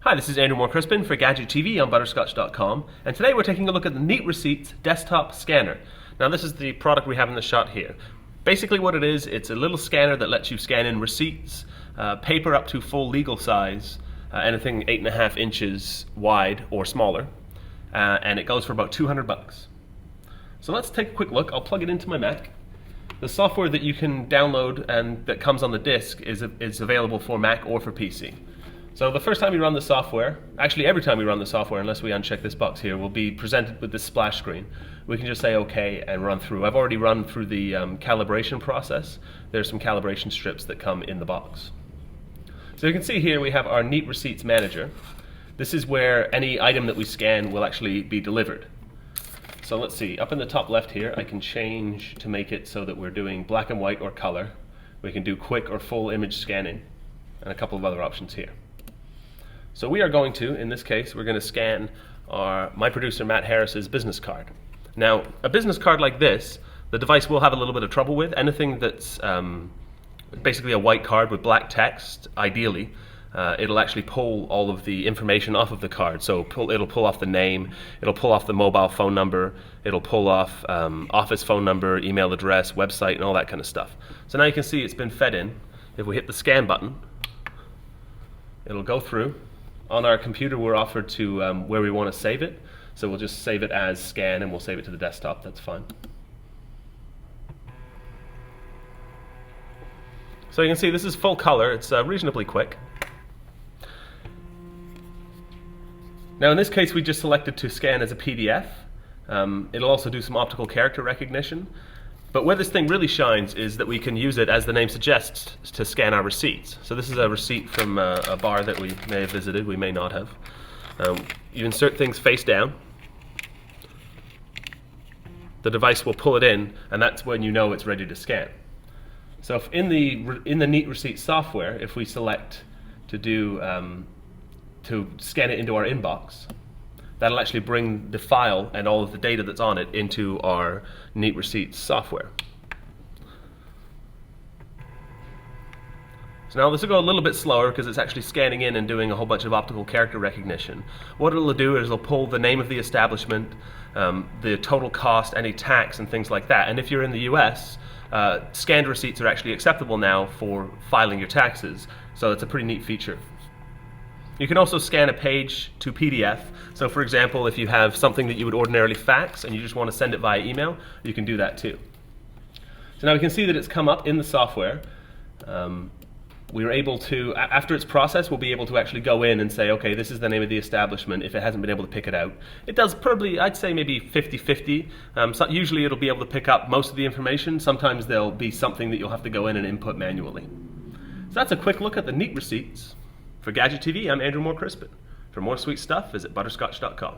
Hi, this is Andrew Moore Crispin for Gadget TV on Butterscotch.com, and today we're taking a look at the Neat Receipts desktop scanner. Now this is the product we have in the shot here. Basically what it is, it's a little scanner that lets you scan in receipts, paper up to full legal size, anything 8.5 inches wide or smaller, and it goes for about $200. So let's take a quick look. I'll plug it into my Mac. The software that you can download and that comes on the disk is available for Mac or for PC. So the first time you run the software, actually every time we run the software, unless we uncheck this box here, we'll be presented with this splash screen. We can just say OK and run through. I've already run through the calibration process. There's some calibration strips that come in the box. So you can see here we have our Neat Receipts Manager. This is where any item that we scan will actually be delivered. So let's see, up in the top left here I can change to make it so that we're doing black and white or color. We can do quick or full image scanning, and a couple of other options here. So we are going to, in this case, we're going to scan my producer Matt Harris's business card. Now, a business card like this, the device will have a little bit of trouble with. Anything that's basically a white card with black text, ideally, it'll actually pull all of the information off of the card. So it'll pull off the name, it'll pull off the mobile phone number, it'll pull off office phone number, email address, website, and all that kind of stuff. So now you can see it's been fed in. If we hit the scan button, it'll go through. On our computer we're offered to where we want to save it, so we'll just save it as scan and we'll save it to the desktop. That's fine. So you can see this is full color. It's reasonably quick. Now in this case we just selected to scan as a PDF. It'll also do some optical character recognition. But where this thing really shines is that we can use it, as the name suggests, to scan our receipts. So this is a receipt from a bar that we may have visited, we may not have. You insert things face down. The device will pull it in, and that's when you know it's ready to scan. So if in the Neat Receipts software, if we select to scan it into our inbox, that'll actually bring the file and all of the data that's on it into our Neat Receipts software. So now this will go a little bit slower because it's actually scanning in and doing a whole bunch of optical character recognition. What it'll do is it'll pull the name of the establishment, the total cost, any tax, and things like that. And if you're in the US, scanned receipts are actually acceptable now for filing your taxes. So it's a pretty neat feature. You can also scan a page to PDF. So for example, if you have something that you would ordinarily fax and you just want to send it via email, you can do that too. So now we can see that it's come up in the software. We were able to, after it's processed, we'll be able to actually go in and say, okay, this is the name of the establishment, if it hasn't been able to pick it out. It does probably, I'd say maybe 50-50. So usually it'll be able to pick up most of the information. Sometimes there'll be something that you'll have to go in and input manually. So that's a quick look at the Neat Receipts. For Gadget TV, I'm Andrew Moore Crispin. For more sweet stuff, visit Butterscotch.com.